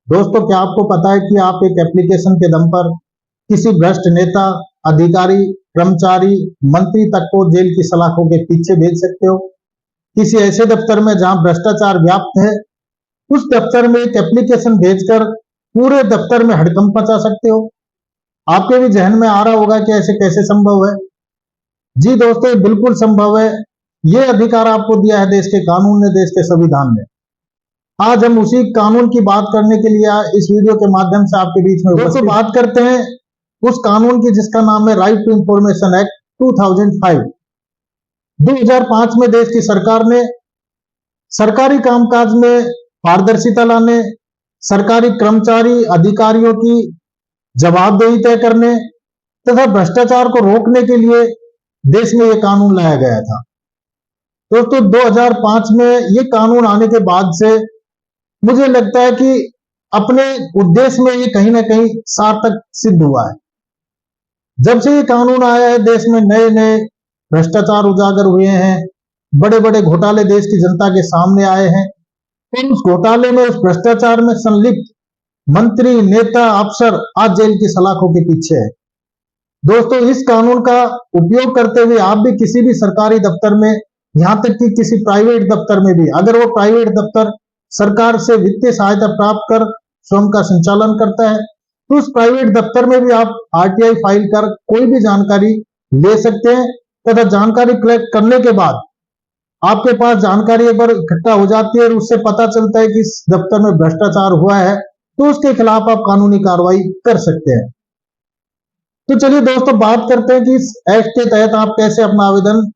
दोस्तों, क्या आपको पता है कि आप एक एप्लीकेशन के दम पर किसी भ्रष्ट नेता, अधिकारी, कर्मचारी, मंत्री तक को जेल की सलाखों के पीछे भेज सकते हो? किसी ऐसे दफ्तर में जहां भ्रष्टाचार व्याप्त है, उस दफ्तर में एक एप्लीकेशन भेजकर पूरे दफ्तर में हड़कंप मचा सकते हो। आपके भी जहन में आ रहा होगा कि ऐसे कैसे संभव है। जी दोस्तों, ये बिल्कुल संभव है। ये अधिकार आपको दिया है देश के कानून ने, देश के संविधान ने। आज हम उसी कानून की बात करने के लिए इस वीडियो के माध्यम से आपके बीच में दोस्तों बात करते हैं उस कानून की जिसका नाम है राइट टू इंफॉर्मेशन एक्ट 2005। 2005 में देश की सरकार ने सरकारी कामकाज में पारदर्शिता लाने, सरकारी कर्मचारी अधिकारियों की जवाबदेही तय करने तथा भ्रष्टाचार को रोकने के लिए देश में यह कानून लाया गया था। दोस्तों, 2005 में यह कानून आने के बाद से मुझे लगता है कि अपने उद्देश्य में ये कहीं ना कहीं सार्थक सिद्ध हुआ है। जब से ये कानून आया है, देश में नए नए भ्रष्टाचार उजागर हुए हैं, बड़े बड़े घोटाले देश की जनता के सामने आए हैं और उस घोटाले में, उस भ्रष्टाचार में संलिप्त मंत्री, नेता, अफसर आज जेल की सलाखों के पीछे है। दोस्तों, इस कानून का उपयोग करते हुए आप भी किसी भी सरकारी दफ्तर में, यहां तक कि किसी प्राइवेट दफ्तर में भी, अगर वो प्राइवेट दफ्तर सरकार से वित्तीय सहायता प्राप्त कर स्वयं का संचालन करता है, तो उस प्राइवेट दफ्तर में भी आप आरटीआई फाइल कर कोई भी जानकारी ले सकते हैं तथा जानकारी कलेक्ट करने के बाद आपके पास जानकारी एक बार इकट्ठा हो जाती है और उससे पता चलता है कि इस दफ्तर में भ्रष्टाचार हुआ है, तो उसके खिलाफ आप कानूनी कार्रवाई कर सकते हैं। तो चलिए दोस्तों, बात करते हैं कि इस एक्ट के तहत आप कैसे अपना आवेदन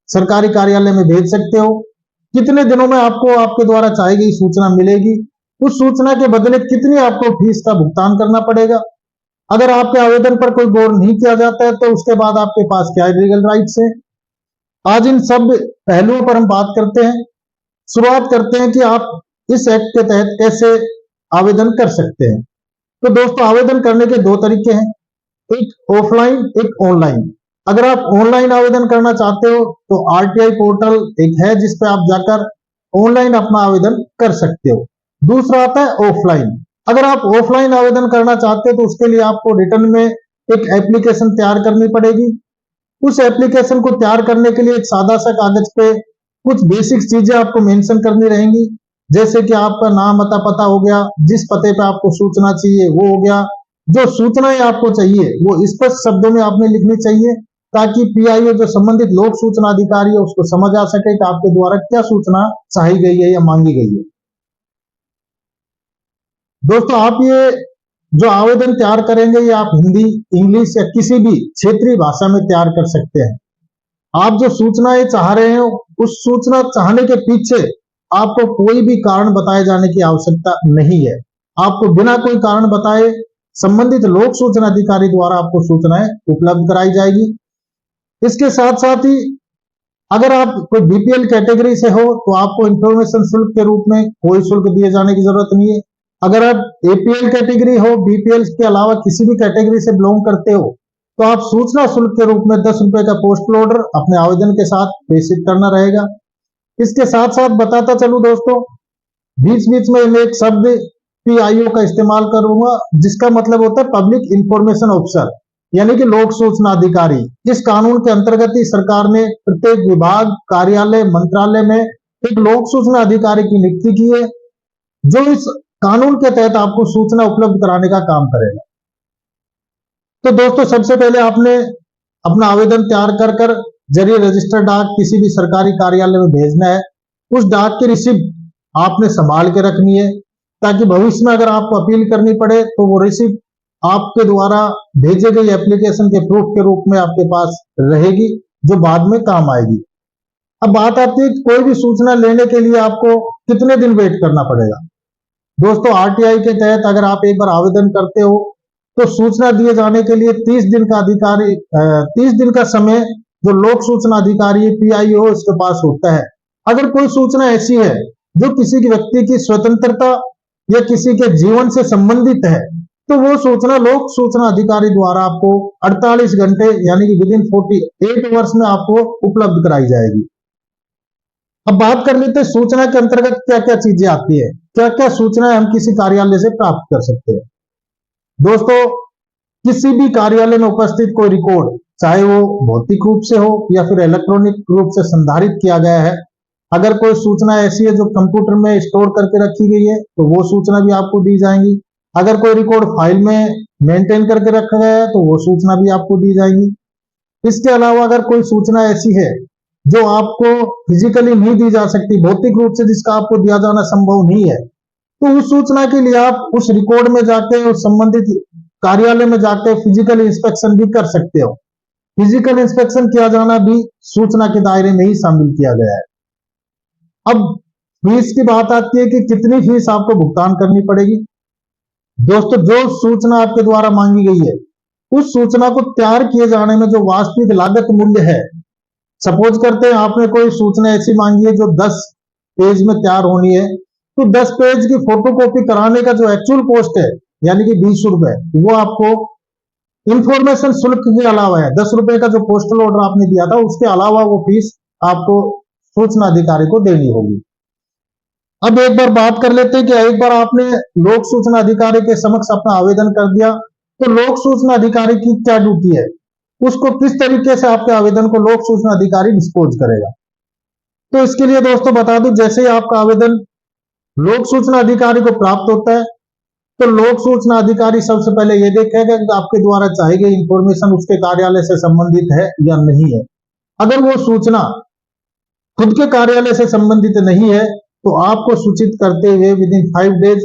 सरकारी कार्यालय में भेज सकते हो, कितने दिनों में आपको आपके द्वारा चाही गई सूचना मिलेगी, उस सूचना के बदले कितनी आपको फीस का भुगतान करना पड़ेगा, अगर आपके आवेदन पर कोई गौर नहीं किया जाता है तो उसके बाद आपके पास क्या लीगल राइट्स है। आज इन सब पहलुओं पर हम बात करते हैं। शुरुआत करते हैं कि आप इस एक्ट के तहत कैसे आवेदन कर सकते हैं। तो दोस्तों, आवेदन करने के दो तरीके हैं, एक ऑफलाइन, एक ऑनलाइन। अगर आप ऑनलाइन आवेदन करना चाहते हो तो आरटीआई पोर्टल एक है जिस पे आप जाकर ऑनलाइन अपना आवेदन कर सकते हो। दूसरा आता है ऑफलाइन। अगर आप ऑफलाइन आवेदन करना चाहते हो तो उसके लिए आपको रिटर्न में एक एप्लीकेशन तैयार करनी पड़ेगी। उस एप्लीकेशन को तैयार करने के लिए एक सादा सा कागज पे कुछ बेसिक चीजें आपको मेंशन करनी रहेंगी, जैसे कि आपका नाम, अता, पता हो गया, जिस पते पे आपको सूचना चाहिए वो हो गया, जो सूचनाएं आपको चाहिए वो स्पष्ट शब्दों में आपने लिखनी चाहिए ताकि पीआईओ, जो संबंधित लोक सूचना अधिकारी है, उसको समझ आ सके कि आपके द्वारा क्या सूचना चाही गई है या मांगी गई है। दोस्तों, आप ये जो आवेदन तैयार करेंगे ये आप हिंदी, इंग्लिश या किसी भी क्षेत्रीय भाषा में तैयार कर सकते हैं। आप जो सूचनाएं चाह रहे हैं उस सूचना चाहने के पीछे आपको कोई भी कारण बताए जाने की आवश्यकता नहीं है। आपको बिना कोई कारण बताए संबंधित लोक सूचना अधिकारी द्वारा आपको सूचनाएं उपलब्ध कराई जाएगी। इसके साथ साथ ही अगर आप कोई बीपीएल कैटेगरी से हो तो आपको इंफॉर्मेशन शुल्क के रूप में कोई शुल्क दिए जाने की जरूरत नहीं है। अगर आप एपीएल कैटेगरी हो, बीपीएल के अलावा किसी भी कैटेगरी से बिलोंग करते हो, तो आप सूचना शुल्क के रूप में 10 रुपए का पोस्टल ऑर्डर अपने आवेदन के साथ प्रेषित करना रहेगा। इसके साथ साथ बताता चलूं दोस्तों, बीच बीच में मैं एक शब्द पीआईओ का इस्तेमाल करूंगा जिसका मतलब होता है पब्लिक इंफॉर्मेशन ऑफिसर, यानी कि लोक सूचना अधिकारी। इस कानून के अंतर्गत ही सरकार ने प्रत्येक विभाग, कार्यालय, मंत्रालय में एक लोक सूचना अधिकारी की नियुक्ति की है जो इस कानून के तहत आपको सूचना उपलब्ध कराने का काम करेगा। तो दोस्तों, सबसे पहले आपने अपना आवेदन तैयार कर जरिए रजिस्टर डाक किसी भी सरकारी कार्यालय में भेजना है। उस डाक की रिसिप्ट आपने संभाल के रखनी है ताकि भविष्य में अगर आपको अपील करनी पड़े तो वो रिसिप्ट आपके द्वारा भेजे गई एप्लीकेशन के प्रूफ के रूप में आपके पास रहेगी, जो बाद में काम आएगी। अब बात आती है कोई भी सूचना लेने के लिए आपको कितने दिन वेट करना पड़ेगा। दोस्तों, आरटीआई के तहत अगर आप एक बार आवेदन करते हो तो सूचना दिए जाने के लिए 30 दिन का समय जो लोक सूचना अधिकारी पीआईओ उसके पास होता है। अगर कोई सूचना ऐसी है जो किसी की व्यक्ति की स्वतंत्रता या किसी के जीवन से संबंधित है तो वो सूचना लोक सूचना अधिकारी द्वारा आपको 48 घंटे यानी कि विदिन 48 आवर्स में आपको उपलब्ध कराई जाएगी। अब बात कर लेते हैं सूचना के अंतर्गत क्या क्या चीजें आती है, क्या क्या सूचनाएं हम किसी कार्यालय से प्राप्त कर सकते हैं। दोस्तों, किसी भी कार्यालय में उपस्थित कोई रिकॉर्ड, चाहे वो भौतिक रूप से हो या फिर इलेक्ट्रॉनिक रूप से संधारित किया गया है, अगर कोई सूचना ऐसी है जो कंप्यूटर में स्टोर करके रखी गई है तो वो सूचना भी आपको दी जाएंगी। अगर कोई रिकॉर्ड फाइल में मेंटेन करके रखा गया है तो वो सूचना भी आपको दी जाएगी। इसके अलावा अगर कोई सूचना ऐसी है जो आपको फिजिकली नहीं दी जा सकती, भौतिक रूप से जिसका आपको दिया जाना संभव नहीं है, तो उस सूचना के लिए आप उस रिकॉर्ड में जाके उस संबंधित कार्यालय में जाके फिजिकल इंस्पेक्शन भी कर सकते हो। फिजिकल इंस्पेक्शन किया जाना भी सूचना के दायरे में ही शामिल किया गया है। अब फीस की बात आती है कि कितनी फीस आपको भुगतान करनी पड़ेगी। दोस्तों, जो सूचना आपके द्वारा मांगी गई है उस सूचना को तैयार किए जाने में जो वास्तविक लागत मूल्य है, सपोज करते हैं आपने कोई सूचना ऐसी मांगी है जो 10 पेज में तैयार होनी है, तो 10 पेज की फोटोकॉपी कराने का जो एक्चुअल कॉस्ट है यानी कि 20 रुपए, वो आपको इंफॉर्मेशन शुल्क के अलावा है। 10 रुपए का जो पोस्टल ऑर्डर आपने दिया था उसके अलावा वो फीस आपको सूचना अधिकारी को देनी होगी। अब एक बार बात कर लेते हैं कि एक बार आपने लोक सूचना अधिकारी के समक्ष अपना आवेदन कर दिया तो लोक सूचना अधिकारी की क्या ड्यूटी है, उसको किस तरीके से आपके आवेदन को लोक सूचना अधिकारी डिस्पोज करेगा। तो इसके लिए दोस्तों बता दूं, जैसे ही आपका आवेदन लोक सूचना अधिकारी को प्राप्त होता है तो लोक सूचना अधिकारी सबसे पहले ये देखेगा कि आपके द्वारा चाही गई इंफॉर्मेशन उसके कार्यालय से संबंधित है या नहीं है। अगर वो सूचना खुद के कार्यालय से संबंधित नहीं है तो आपको सूचित करते हुए विद इन 5 डेज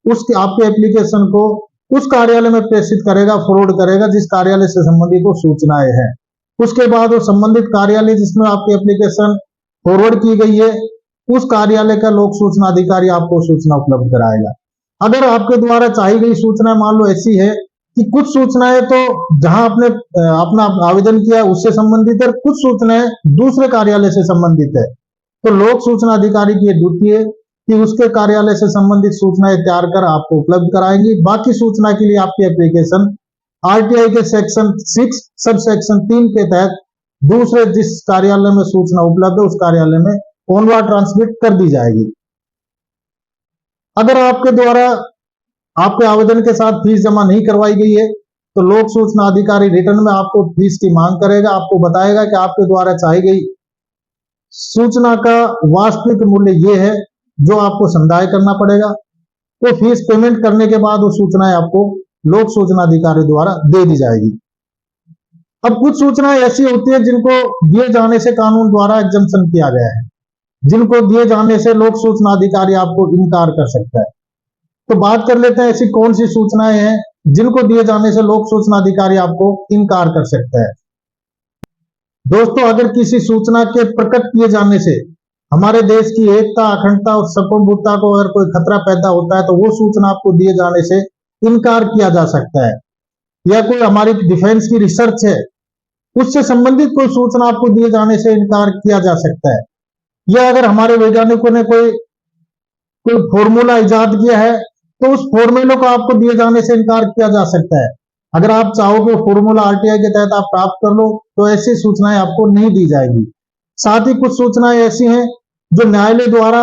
उसके आपके एप्लीकेशन को उस कार्यालय में प्रेषित करेगा, फॉरवर्ड करेगा जिस कार्यालय से संबंधित वो सूचनाएं हैं। उसके बाद वो संबंधित कार्यालय जिसमें आपकी एप्लीकेशन फॉरवर्ड की गई है उस कार्यालय का लोक सूचना अधिकारी आपको सूचना उपलब्ध कराएगा। अगर आपके द्वारा चाही गई सूचना मान लो ऐसी है कि कुछ सूचनाएं तो जहां आपने अपना आवेदन किया उससे संबंधित है, कुछ सूचनाएं दूसरे कार्यालय से संबंधित है, तो लोक सूचना अधिकारी की ड्यूटी है कि उसके कार्यालय से संबंधित सूचनाएं तैयार कर आपको उपलब्ध कराएंगी। बाकी सूचना के लिए आपकी एप्लीकेशन आरटीआई के सेक्शन 6 सब सेक्शन 3 के तहत दूसरे जिस कार्यालय में सूचना उपलब्ध है उस कार्यालय में ऑनवर्ड ट्रांसमिट कर दी जाएगी। अगर आपके द्वारा आपके आवेदन के साथ फीस जमा नहीं करवाई गई है तो लोक सूचना अधिकारी रिटर्न में आपको फीस की मांग करेगा, आपको बताएगा कि आपके द्वारा चाही गई सूचना का वास्तविक मूल्य ये है जो आपको संदाय करना पड़ेगा। तो फीस पेमेंट करने के बाद वो सूचनाएं आपको लोक सूचना अधिकारी द्वारा दे दी जाएगी। अब कुछ सूचनाएं ऐसी होती है जिनको दिए जाने से कानून द्वारा एग्जम्पशन किया गया है, जिनको दिए जाने से लोक सूचना अधिकारी आपको इनकार कर सकता है। तो बात कर लेते हैं ऐसी कौन सी सूचनाएं हैं जिनको दिए जाने से लोक सूचना अधिकारी आपको इनकार कर सकता है। दोस्तों, अगर किसी सूचना के प्रकट किए जाने से हमारे देश की एकता, अखंडता और सार्वभौमिकता को अगर कोई खतरा पैदा होता है तो वो सूचना आपको दिए जाने से इनकार किया जा सकता है। या कोई हमारी डिफेंस की रिसर्च है उससे संबंधित कोई सूचना आपको दिए जाने से इनकार किया जा सकता है। या अगर हमारे वैज्ञानिकों ने कोई फॉर्मूला इजाद किया है तो उस फॉर्मूले को आपको दिए जाने से इनकार किया जा सकता है। अगर आप चाहो कि फॉर्मूला आरटीआई के तहत आप प्राप्त कर लो तो ऐसी सूचनाएं आपको नहीं दी जाएगी। साथ ही कुछ सूचनाएं ऐसी हैं जो न्यायालय द्वारा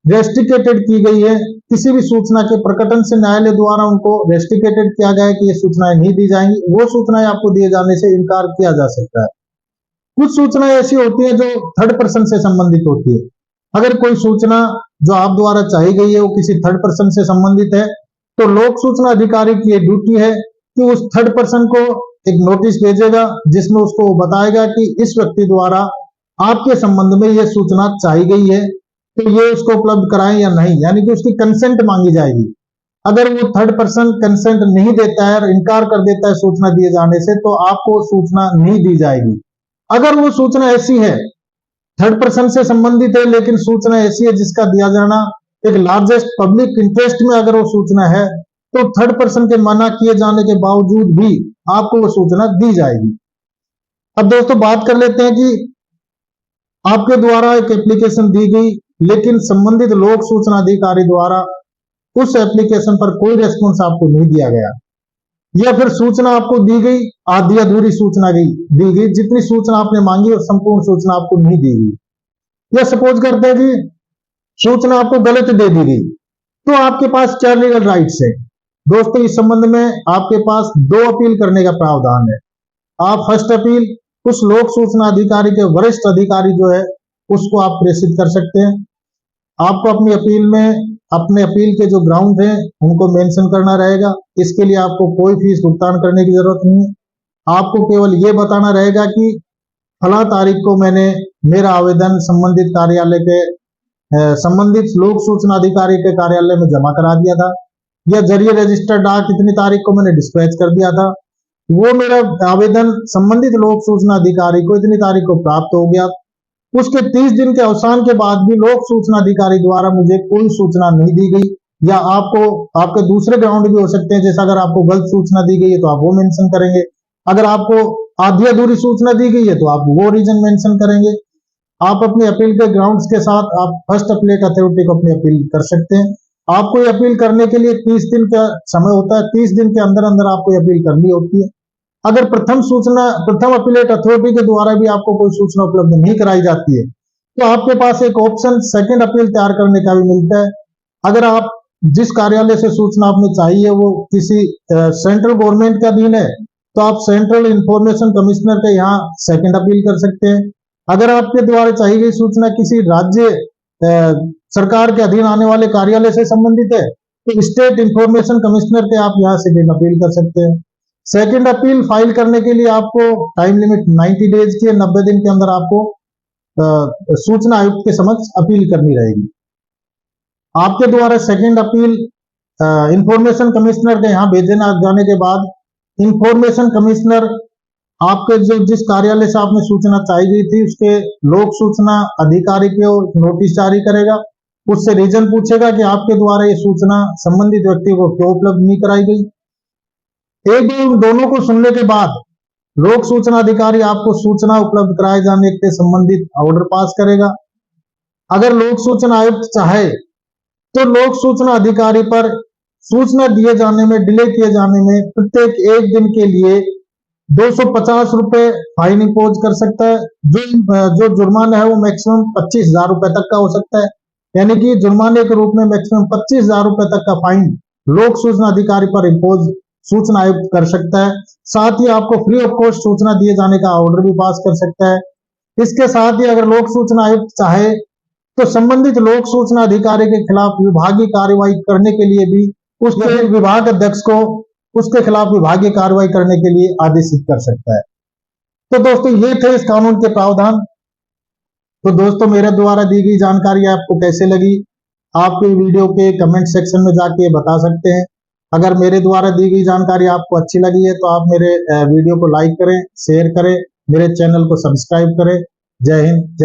रेस्ट्रिक्टेड की गई है, किसी भी सूचना के प्रकटन से न्यायालय द्वारा उनको रेस्ट्रिक्टेड किया गया है कि ये सूचनाएं नहीं दी जाएंगी, वो सूचनाएं आपको दिए जाने से इनकार किया जा सकता है। कुछ सूचनाएं ऐसी होती है जो थर्ड पर्सन से संबंधित होती है। अगर कोई सूचना जो आप द्वारा चाही गई है वो किसी थर्ड पर्सन से संबंधित है तो लोक सूचना अधिकारी की ड्यूटी है कि उस थर्ड पर्सन को एक नोटिस भेजेगा जिसमें उसको बताएगा कि इस व्यक्ति द्वारा आपके संबंध में यह सूचना चाही गई है तो ये उसको उपलब्ध कराएं या नहीं, यानी कि उसकी कंसेंट मांगी जाएगी। अगर वो थर्ड पर्सन कंसेंट नहीं देता है और इनकार कर देता है सूचना दिए जाने से तो आपको सूचना नहीं दी जाएगी। अगर वो सूचना ऐसी है थर्ड पर्सन से संबंधित है लेकिन सूचना ऐसी है जिसका दिया जाना एक लार्जेस्ट पब्लिक इंटरेस्ट में अगर वो सूचना है तो थर्ड पर्सन के मना किए जाने के बावजूद भी आपको वो सूचना दी जाएगी। अब दोस्तों बात कर लेते हैं कि आपके द्वारा एक एप्लीकेशन दी गई लेकिन संबंधित लोक सूचना अधिकारी द्वारा उस एप्लीकेशन पर कोई रेस्पॉन्स आपको नहीं दिया गया, या फिर सूचना आपको दी गई आधी अधूरी सूचना दी गई, जितनी सूचना आपने मांगी और संपूर्ण सूचना आपको नहीं दी गई। या सपोज करते हैं कि सूचना आपको गलत दे दी गई, तो आपके पास क्या लीगल राइट्स है। दोस्तों, इस संबंध में आपके पास 2 अपील करने का प्रावधान है। आप फर्स्ट अपील उस लोक सूचना अधिकारी के वरिष्ठ अधिकारी जो है उसको आप प्रेषित कर सकते हैं। आपको अपनी अपील में अपने अपील के जो ग्राउंड हैं उनको मेंशन करना रहेगा। इसके लिए आपको कोई फीस भुगतान करने की जरूरत नहीं है। आपको केवल ये बताना रहेगा कि फला तारीख को मैंने मेरा आवेदन संबंधित कार्यालय के संबंधित लोक सूचना अधिकारी के कार्यालय में जमा करा दिया था, या जरिए रजिस्टर्ड डाक इतनी तारीख को मैंने डिस्पैच कर दिया था। वो मेरा आवेदन संबंधित लोक सूचना अधिकारी को इतनी तारीख को प्राप्त हो गया। उसके 30 दिन के अवसान के बाद भी लोक सूचना अधिकारी द्वारा मुझे कोई सूचना नहीं दी गई, या आपको आपके दूसरे ग्राउंड भी हो सकते हैं, जैसे अगर आपको गलत सूचना दी गई है तो आप वो मेंशन करेंगे, अगर आपको आधी अधूरी सूचना दी गई है तो आप वो रीजन मेंशन करेंगे। आप अपनी अपील के ग्राउंड्स के साथ आप फर्स्ट अपीलेट अथॉरिटी को अपनी अपील कर सकते हैं। आपको ये अपील करने के लिए 30 दिन का समय होता है, 30 दिन के अंदर अंदर आपको ये अपील करनी होती है। अगर प्रथम अपीलेट अथॉरिटी के द्वारा भी आपको कोई सूचना उपलब्ध नहीं कराई जाती है तो आपके पास एक ऑप्शन सेकंड अपील तैयार करने का भी मिलता है। अगर आप जिस कार्यालय से सूचना आपने चाहिए वो किसी सेंट्रल गवर्नमेंट के अधीन है तो आप सेंट्रल इंफॉर्मेशन कमिश्नर के यहाँ सेकंड अपील कर सकते हैं। अगर आपके द्वारा चाहिए गई सूचना किसी राज्य सरकार के अधीन आने वाले कार्यालय से संबंधित है तो स्टेट इंफॉर्मेशन कमिश्नर के आप यहाँ सेकंड अपील कर सकते हैं। सेकंड अपील फाइल करने के लिए आपको टाइम लिमिट 90 डेज की 90 दिन के अंदर आपको सूचना आयुक्त के समक्ष अपील करनी रहेगी। आपके द्वारा सेकंड अपील इंफॉर्मेशन कमिश्नर के यहाँ भेजे जाने के बाद इंफॉर्मेशन कमिश्नर आपके जो जिस कार्यालय से आपने सूचना चाहिए गई थी उसके लोक सूचना अधिकारी को नोटिस जारी करेगा, उससे रीजन पूछेगा कि आपके द्वारा ये सूचना संबंधित व्यक्ति को क्यों उपलब्ध नहीं कराई गई। एक दोनों को सुनने के बाद लोक सूचना अधिकारी आपको सूचना उपलब्ध कराए जाने के संबंधित ऑर्डर पास करेगा। अगर लोक सूचना आयुक्त चाहे तो लोक सूचना अधिकारी पर सूचना दिए जाने में डिले किए जाने में प्रत्येक 1 दिन के लिए 250 रुपए फाइन इंपोज कर सकता है। जो जुर्माना है वो मैक्सिमम 25,000 रुपए तक का हो सकता है, यानी कि जुर्माने के रूप में मैक्सिमम 25,000 रुपए तक का फाइन लोक सूचना अधिकारी पर इंपोज सूचना आयुक्त कर सकता है। साथ ही आपको फ्री ऑफ कॉस्ट सूचना दिए जाने का ऑर्डर भी पास कर सकता है। इसके साथ ही अगर लोक सूचना आयुक्त चाहे तो संबंधित लोक सूचना अधिकारी के खिलाफ विभागीय कार्रवाई करने के लिए भी उसके विभाग अध्यक्ष को उसके खिलाफ विभागीय कार्रवाई करने के लिए आदेशित कर सकता है। तो दोस्तों, ये थे इस कानून के प्रावधान। तो दोस्तों, मेरे द्वारा दी गई जानकारी आपको कैसे लगी आप वीडियो के कमेंट सेक्शन में जाके बता सकते हैं। अगर मेरे द्वारा दी गई जानकारी आपको अच्छी लगी है तो आप मेरे वीडियो को लाइक करें, शेयर करें, मेरे चैनल को सब्सक्राइब करें। जय हिंद, जय